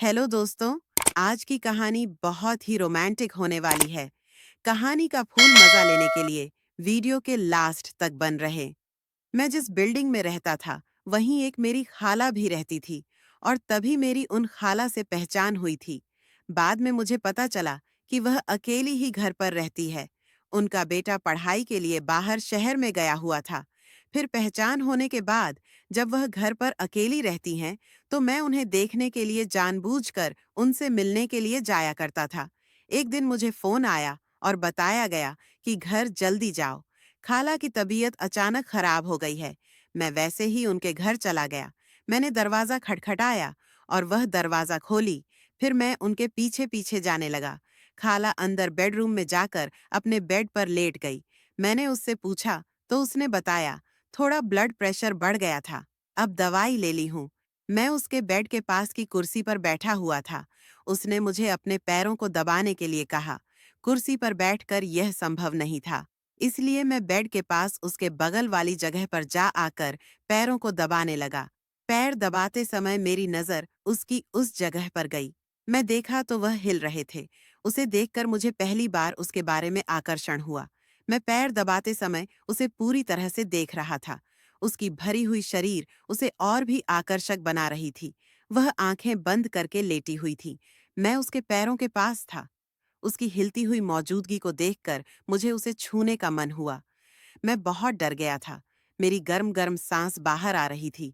Hello दोस्तों। आज की कहानी बहुत ही रोमांटिक होने वाली है। कहानी का फूल मजा लेने के लिए वीडियो के लास्ट तक बन रहे। मैं जिस बिल्डिंग में रहता था वहीं एक मेरी खाला भी रहती थी और तभी मेरी उन खाला से पहचान हुई थी। बाद में मुझे पता चला कि वह अकेली ही घर पर रहती है। उनका बेटा पढ़ाई के लिए बाहर शहर में गया हुआ था। फिर पहचान होने के बाद जब वह घर पर अकेली रहती हैं तो मैं उन्हें देखने के लिए जानबूझकर उनसे मिलने के लिए जाया करता था। एक दिन मुझे फोन आया और बताया गया कि घर जल्दी जाओ, खाला की तबीयत अचानक खराब हो गई है। मैं वैसे ही उनके घर चला गया। मैंने दरवाजा खटखटाया और वह दरवाजा खोली। फिर मैं उनके पीछे पीछे जाने लगा। खाला अंदर बेडरूम में जाकर अपने बेड पर लेट गई। मैंने उससे पूछा तो उसने बताया, थोड़ा ब्लड प्रेशर बढ़ गया था, अब दवाई ले ली हूँ। मैं उसके बेड के पास की कुर्सी पर बैठा हुआ था। उसने मुझे अपने पैरों को दबाने के लिए कहा। कुर्सी पर बैठकर यह संभव नहीं था, इसलिए मैं बेड के पास उसके बगल वाली जगह पर जा आकर पैरों को दबाने लगा। पैर दबाते समय मेरी नजर उसकी उस जगह पर गई। मैं देखा तो वह हिल रहे थे। उसे देखकर मुझे पहली बार उसके बारे में आकर्षण हुआ। मैं पैर दबाते समय उसे पूरी तरह से देख रहा था। उसकी भरी हुई शरीर उसे और भी आकर्षक बना रही थी। वह आंखें बंद करके लेटी हुई थी। मैं उसके पैरों के पास था। उसकी हिलती हुई मौजूदगी को देखकर मुझे उसे छूने का मन हुआ। मैं बहुत डर गया था। मेरी गर्म गर्म सांस बाहर आ रही थी।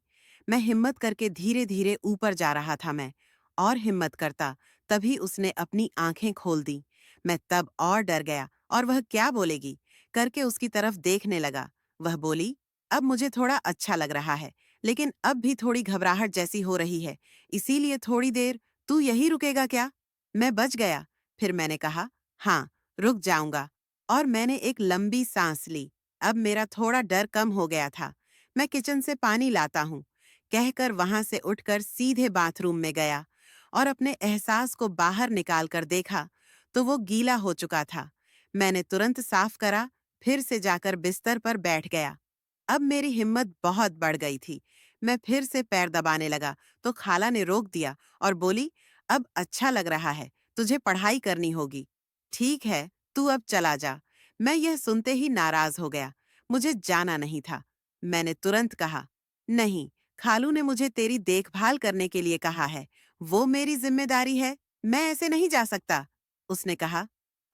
मैं हिम्मत करके धीरे धीरे ऊपर जा रहा था। मैं और हिम्मत करता तभी उसने अपनी आंखें खोल दी। मैं तब और डर गया और वह क्या बोलेगी करके उसकी तरफ देखने लगा। वह बोली, अब मुझे थोड़ा अच्छा लग रहा है, लेकिन अब भी थोड़ी घबराहट जैसी हो रही है, इसीलिए थोड़ी देर तू यही रुकेगा क्या? मैं बच गया। फिर मैंने कहा, हाँ, रुक जाऊंगा। और मैंने एक लंबी सांस ली। अब मेरा थोड़ा डर कम हो गया था। मैं किचन से पानी लाता हूँ कहकर वहां से उठकर सीधे बाथरूम में गया और अपने एहसास को बाहर निकालकर देखा तो वो गीला हो चुका था। मैंने तुरंत साफ करा, फिर से जाकर बिस्तर पर बैठ गया। अब मेरी हिम्मत बहुत बढ़ गई थी। मैं फिर से पैर दबाने लगा तो खाला ने रोक दिया और बोली, अब अच्छा लग रहा है, तुझे पढ़ाई करनी होगी। ठीक है, तू अब चला जा। मैं यह सुनते ही नाराज हो गया। मुझे जाना नहीं था। मैंने तुरंत कहा, नहीं, खालू ने मुझे तेरी देखभाल करने के लिए कहा है। वो मेरी जिम्मेदारी है, मैं ऐसे नहीं जा सकता। उसने कहा,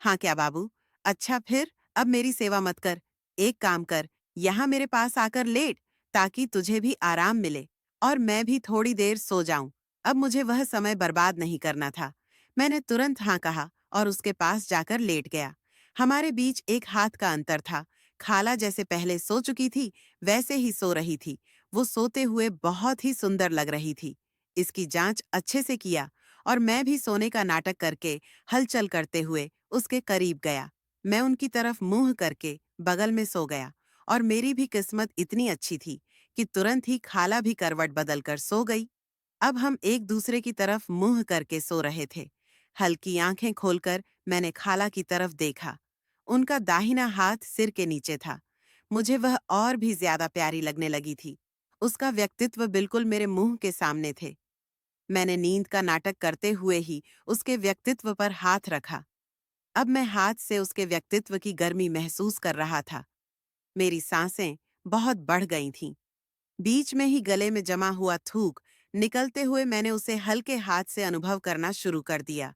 हाँ क्या बाबू? अच्छा फिर अब मेरी सेवा मत कर। एक काम कर, यहाँ मेरे पास आकर लेट ताकि तुझे भी आराम मिले और मैं भी थोड़ी देर सो जाऊं। अब मुझे वह समय बर्बाद नहीं करना था। मैंने तुरंत हाँ कहा और उसके पास जाकर लेट गया। हमारे बीच एक हाथ का अंतर था। खाला जैसे पहले सो चुकी थी वैसे ही सो रही थी। वो सोते हुए बहुत ही सुंदर लग रही थी। इसकी जांच अच्छे से किया और मैं भी सोने का नाटक करके हलचल करते हुए उसके करीब गया। मैं उनकी तरफ मुंह करके बगल में सो गया और मेरी भी किस्मत इतनी अच्छी थी कि तुरंत ही खाला भी करवट बदलकर सो गई। अब हम एक दूसरे की तरफ मुंह करके सो रहे थे। हल्की आंखें खोलकर मैंने खाला की तरफ देखा। उनका दाहिना हाथ सिर के नीचे था। मुझे वह और भी ज्यादा प्यारी लगने लगी थी। उसका व्यक्तित्व बिल्कुल मेरे मुंह के सामने थे। मैंने नींद का नाटक करते हुए ही उसके व्यक्तित्व पर हाथ रखा। अब मैं हाथ से उसके व्यक्तित्व की गर्मी महसूस कर रहा था। मेरी सांसें बहुत बढ़ गई थीं। बीच में ही गले में जमा हुआ थूक निकलते हुए मैंने उसे हल्के हाथ से अनुभव करना शुरू कर दिया।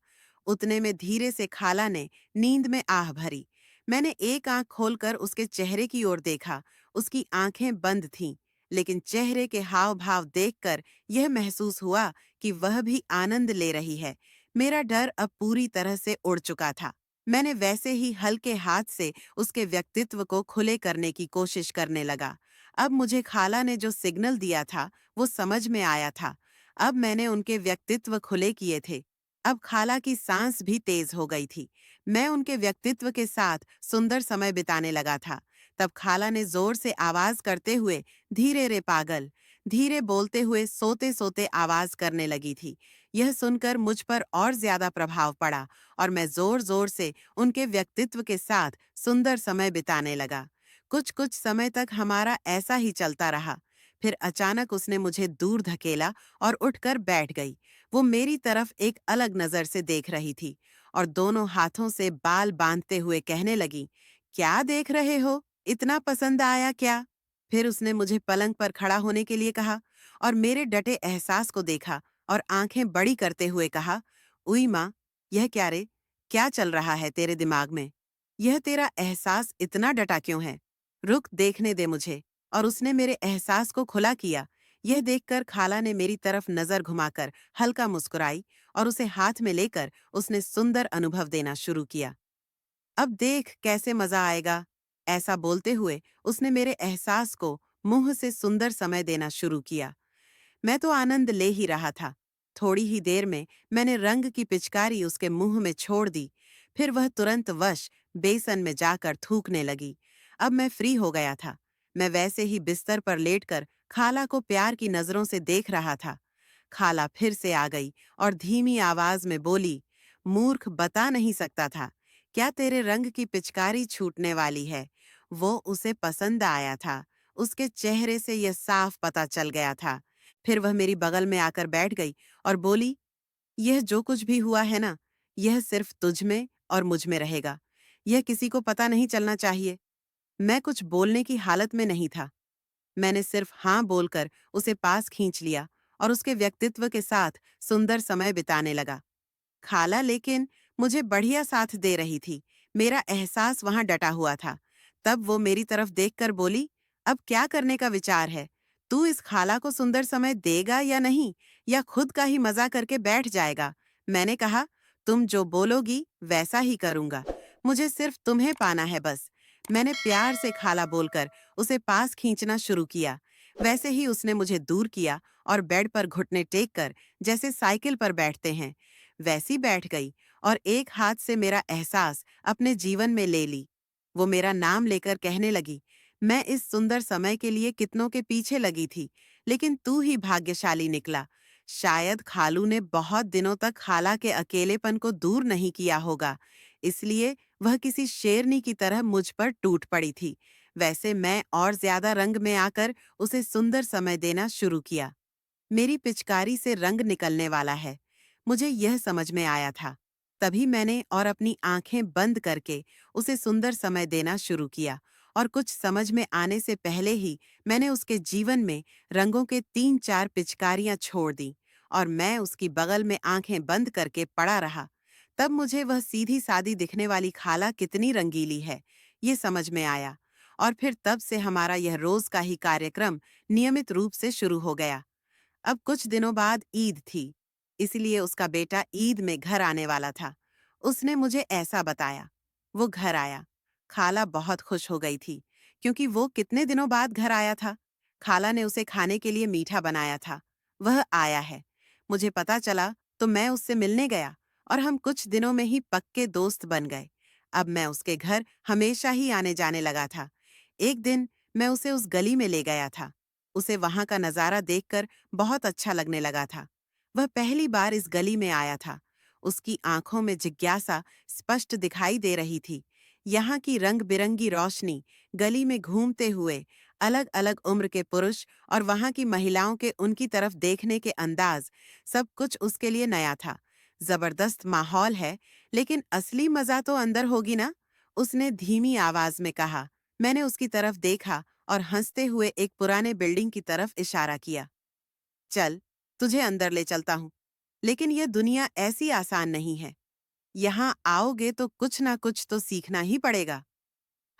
उतने में धीरे से खाला ने नींद में आह भरी। मैंने एक आंख खोलकर उसके चेहरे की ओर देखा। उसकी आंखें बंद थीं, लेकिन चेहरे के हाव भाव देखकर यह महसूस हुआ कि वह भी आनंद ले रही है। मेरा डर अब पूरी तरह से उड़ चुका था। मैंने वैसे ही हल्के हाथ से उसके व्यक्तित्व को खुले करने की कोशिश करने लगा। अब मुझे खाला ने जो सिग्नल दिया था वो समझ में आया था। अब मैंने उनके व्यक्तित्व खुले किए थे। अब खाला की सांस भी तेज हो गई थी। मैं उनके व्यक्तित्व के साथ सुंदर समय बिताने लगा था। तब खाला ने जोर से आवाज करते हुए, धीरे रे पागल, धीरे बोलते हुए सोते सोते आवाज करने लगी थी। यह सुनकर मुझ पर और ज्यादा प्रभाव पड़ा और मैं जोर जोर से उनके व्यक्तित्व के साथ सुंदर समय बिताने लगा। कुछ कुछ समय तक हमारा ऐसा ही चलता रहा। फिर अचानक उसने मुझे दूर धकेला और उठकर बैठ गई। वो मेरी तरफ एक अलग नजर से देख रही थी और दोनों हाथों से बाल बांधते हुए कहने लगी, क्या देख रहे हो? इतना पसंद आया क्या? फिर उसने मुझे पलंग पर खड़ा होने के लिए कहा और मेरे डटे एहसास को देखा और आंखें बड़ी करते हुए कहा, उई माँ, यह क्या रे? क्या चल रहा है तेरे दिमाग में? यह तेरा एहसास इतना डटा क्यों है? रुक, देखने दे मुझे। और उसने मेरे एहसास को खुला किया। यह देखकर खाला ने मेरी तरफ नजर घुमाकर हल्का मुस्कुराई और उसे हाथ में लेकर उसने सुंदर अनुभव देना शुरू किया। अब देख कैसे मजा आएगा। ऐसा बोलते हुए उसने मेरे एहसास को मुंह से सुंदर समय देना शुरू किया। मैं तो आनंद ले ही रहा था। थोड़ी ही देर में मैंने रंग की पिचकारी उसके मुंह में छोड़ दी। फिर वह तुरंत वश बेसन में जाकर थूकने लगी। अब मैं फ्री हो गया था। मैं वैसे ही बिस्तर पर लेटकर खाला को प्यार की नजरों से देख रहा था। खाला फिर से आ गई और धीमी आवाज में बोली, मूर्ख, बता नहीं सकता था क्या तेरे रंग की पिचकारी छूटने वाली है? वो उसे पसंद आया था। उसके चेहरे से यह साफ पता चल गया था। फिर वह मेरी बगल में आकर बैठ गई और बोली, यह जो कुछ भी हुआ है ना, यह सिर्फ तुझ में और मुझ में रहेगा। यह किसी को पता नहीं चलना चाहिए। मैं कुछ बोलने की हालत में नहीं था। मैंने सिर्फ हाँ बोलकर उसे पास खींच लिया और उसके व्यक्तित्व के साथ सुंदर समय बिताने लगा। खाला लेकिन मुझे बढ़िया साथ दे रही थी। मेरा एहसास वहां डटा हुआ था। तब वो मेरी तरफ देखकर बोली, अब क्या करने का विचार है? तू इस खाला को सुंदर समय देगा या नहीं, या खुद का ही मजा करके बैठ जाएगा? मैंने कहा, तुम जो बोलोगी वैसा ही करूंगा। मुझे सिर्फ तुम्हें पाना है बस। मैंने प्यार से खाला बोलकर उसे पास खींचना शुरू किया। वैसे ही उसने मुझे दूर किया और बेड पर घुटने टेक कर, जैसे साइकिल पर बैठते हैं, वैसी बैठ गई और एक हाथ से मेरा एहसास अपने जीवन में ले ली। वो मेरा नाम लेकर कहने लगी, मैं इस सुंदर समय के लिए कितनों के पीछे लगी थी, लेकिन तू ही भाग्यशाली निकला। शायद खालू ने बहुत दिनों तक खाला के अकेलेपन को दूर नहीं किया होगा, इसलिए वह किसी शेरनी की तरह मुझ पर टूट पड़ी थी। वैसे मैं और ज्यादा रंग में आकर उसे सुंदर समय देना शुरू किया। मेरी पिचकारी से रंग निकलने वाला है, मुझे यह समझ में आया था। तभी मैंने और अपनी आंखें बंद करके उसे सुंदर समय देना शुरू किया और कुछ समझ में आने से पहले ही मैंने उसके जीवन में रंगों के 3-4 पिचकारियां छोड़ दी और मैं उसकी बगल में आंखें बंद करके पड़ा रहा। तब मुझे वह सीधी सादी दिखने वाली खाला कितनी रंगीली है, ये समझ में आया। और फिर तब से हमारा यह रोज का ही कार्यक्रम नियमित रूप से शुरू हो गया। अब कुछ दिनों बाद ईद थी, इसलिए उसका बेटा ईद में घर आने वाला था। उसने मुझे ऐसा बताया। वो घर आया। खाला बहुत खुश हो गई थी, क्योंकि वो कितने दिनों बाद घर आया था। खाला ने उसे खाने के लिए मीठा बनाया था। वह आया है। मुझे पता चला तो मैं उससे मिलने गया और हम कुछ दिनों में ही पक्के दोस्त बन गए। अब मैं उसके घर हमेशा ही आने जाने लगा था। एक दिन मैं उसे उस गली में ले गया था। उसे वहां का नजारा देखकर बहुत अच्छा लगने लगा था। वह पहली बार इस गली में आया था। उसकी आंखों में जिज्ञासा स्पष्ट दिखाई दे रही थी। यहाँ की रंग बिरंगी रोशनी, गली में घूमते हुए अलग अलग उम्र के पुरुष और वहां की महिलाओं के उनकी तरफ देखने के अंदाज, सब कुछ उसके लिए नया था। जबरदस्त माहौल है, लेकिन असली मजा तो अंदर होगी ना? उसने धीमी आवाज में कहा। मैंने उसकी तरफ देखा और हंसते हुए एक पुराने बिल्डिंग की तरफ इशारा किया। चल, तुझे अंदर ले चलता हूँ। लेकिन यह दुनिया ऐसी आसान नहीं है। यहाँ आओगे तो कुछ ना कुछ तो सीखना ही पड़ेगा।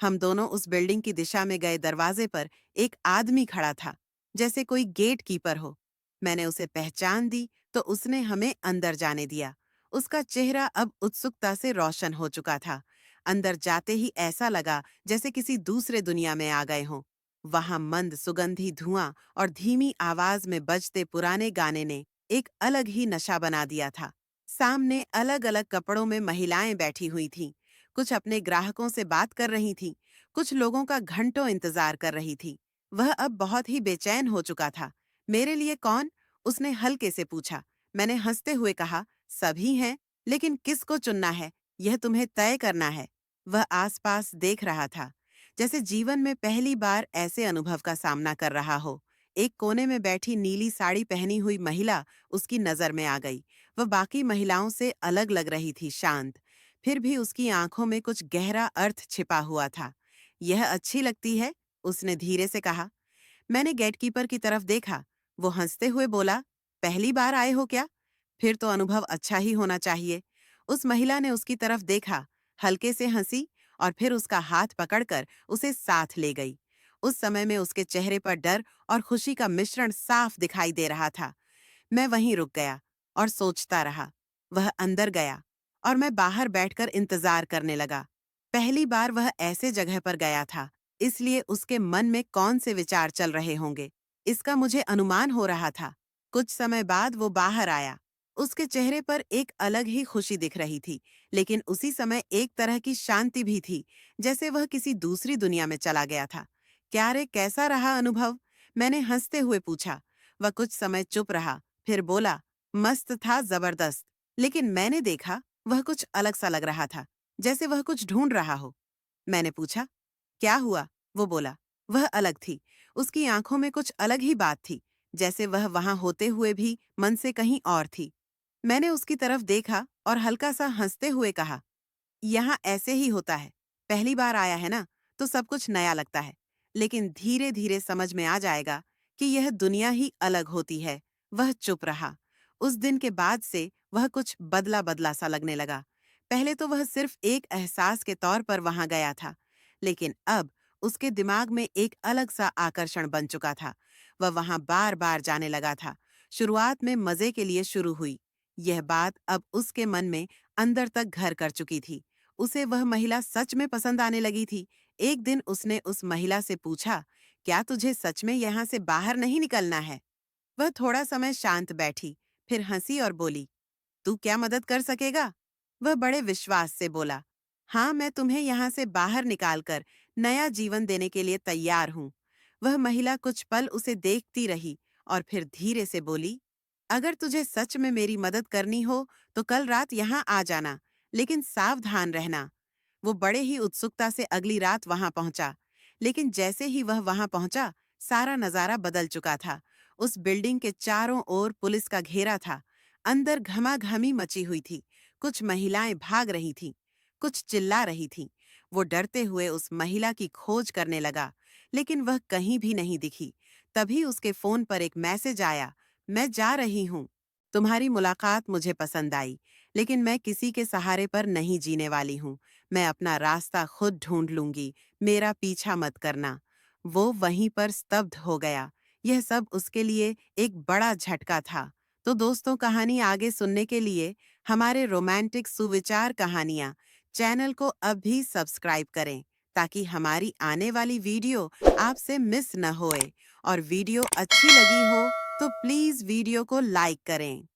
हम दोनों उस बिल्डिंग की दिशा में गए। दरवाजे पर एक आदमी खड़ा था, जैसे कोई गेट कीपर हो। मैंने उसे पहचान दी तो उसने हमें अंदर जाने दिया। उसका चेहरा अब उत्सुकता से रोशन हो चुका था। अंदर जाते ही ऐसा लगा जैसे किसी दूसरे दुनिया में आ गए हों। वहां मंद सुगंधी धुआं और धीमी आवाज में बजते पुराने गाने ने एक अलग ही नशा बना दिया था। सामने अलग अलग कपड़ों में महिलाएं बैठी हुई थीं। कुछ अपने ग्राहकों से बात कर रही थी, कुछ लोगों का घंटों इंतजार कर रही थी। वह अब बहुत ही बेचैन हो चुका था। मेरे लिए कौन? उसने हल्के से पूछा। मैंने हंसते हुए कहा, सभी हैं, लेकिन किसको चुनना है, यह तुम्हें तय करना है। वह आसपास देख रहा था, जैसे जीवन में पहली बार ऐसे अनुभव का सामना कर रहा हो। एक कोने में बैठी नीली साड़ी पहनी हुई महिला उसकी नजर में आ गई। वह बाकी महिलाओं से अलग लग रही थी, शांत। फिर भी उसकी आंखों में कुछ गहरा अर्थ छिपा हुआ था। यह अच्छी लगती है, उसने धीरे से कहा। मैंने गेटकीपर की तरफ देखा। वो हंसते हुए बोला, पहली बार आए हो क्या? फिर तो अनुभव अच्छा ही होना चाहिए। उस महिला ने उसकी तरफ देखा, हल्के से हंसी और फिर उसका हाथ पकड़कर उसे साथ ले गई। उस समय में उसके चेहरे पर डर और खुशी का मिश्रण साफ दिखाई दे रहा था। मैं वहीं रुक गया और सोचता रहा। वह अंदर गया और मैं बाहर बैठकर इंतजार करने लगा। पहली बार वह ऐसे जगह पर गया था, इसलिए उसके मन में कौन से विचार चल रहे होंगे, इसका मुझे अनुमान हो रहा था। कुछ समय बाद वो बाहर आया। उसके चेहरे पर एक अलग ही खुशी दिख रही थी, लेकिन उसी समय एक तरह की शांति भी थी, जैसे वह किसी दूसरी दुनिया में चला गया था। क्या रे, कैसा रहा अनुभव? मैंने हंसते हुए पूछा। वह कुछ समय चुप रहा, फिर बोला, मस्त था, जबरदस्त। लेकिन मैंने देखा वह कुछ अलग सा लग रहा था, जैसे वह कुछ ढूंढ रहा हो। मैंने पूछा, क्या हुआ? वो बोला, वह अलग थी। उसकी आंखों में कुछ अलग ही बात थी, जैसे वह वहां होते हुए भी मन से कहीं और थी। मैंने उसकी तरफ देखा और हल्का सा हंसते हुए कहा, यहाँ ऐसे ही होता है। पहली बार आया है ना, तो सब कुछ नया लगता है। लेकिन धीरे धीरे समझ में आ जाएगा कि यह दुनिया ही अलग होती है। वह चुप रहा। उस दिन के बाद से वह कुछ बदला बदला सा लगने लगा। पहले तो वह सिर्फ एक एहसास के तौर पर वहां गया था, लेकिन अब उसके दिमाग में एक अलग सा आकर्षण बन चुका था। वह वहां बार बार जाने लगा था। शुरुआत में मजे के लिए शुरू हुई। यह बात अब उसके मन में अंदर तक घर कर चुकी थी। उसे वह महिला सच में पसंद आने लगी थी। एक दिन उसने उस महिला से पूछा, क्या तुझे सच में यहाँ से बाहर नहीं निकलना है? वह थोड़ा समय शांत बैठी, फिर हंसी और बोली, तू क्या मदद कर सकेगा? वह बड़े विश्वास से बोला, हाँ, मैं तुम्हें यहाँ से बाहर निकालकर नया जीवन देने के लिए तैयार हूँ। वह महिला कुछ पल उसे देखती रही और फिर धीरे से बोली, अगर तुझे सच में मेरी मदद करनी हो तो कल रात यहाँ आ जाना, लेकिन सावधान रहना। वो बड़े ही उत्सुकता से अगली रात वहां पहुंचा, लेकिन जैसे ही वह वहां पहुंचा, सारा नजारा बदल चुका था। उस बिल्डिंग के चारों ओर पुलिस का घेरा था। अंदर घमाघमी मची हुई थी। कुछ महिलाएं भाग रही थीं, कुछ चिल्ला रही थीं। वो डरते हुए उस महिला की खोज करने लगा, लेकिन वह कहीं भी नहीं दिखी। तभी उसके फोन पर एक मैसेज आया, मैं जा रही हूँ। तुम्हारी मुलाकात मुझे पसंद आई, लेकिन मैं किसी के सहारे पर नहीं जीने वाली हूँ। मैं अपना रास्ता खुद ढूंढ लूंगी, मेरा पीछा मत करना। वो वहीं पर स्तब्ध हो गया। यह सब उसके लिए एक बड़ा झटका था। तो दोस्तों, कहानी आगे सुनने के लिए हमारे रोमांटिक सुविचार कहानियाँ चैनल को अब भी सब्सक्राइब करें, ताकि हमारी आने वाली वीडियो आपसे मिस न होए। और वीडियो अच्छी लगी हो तो प्लीज वीडियो को लाइक करें।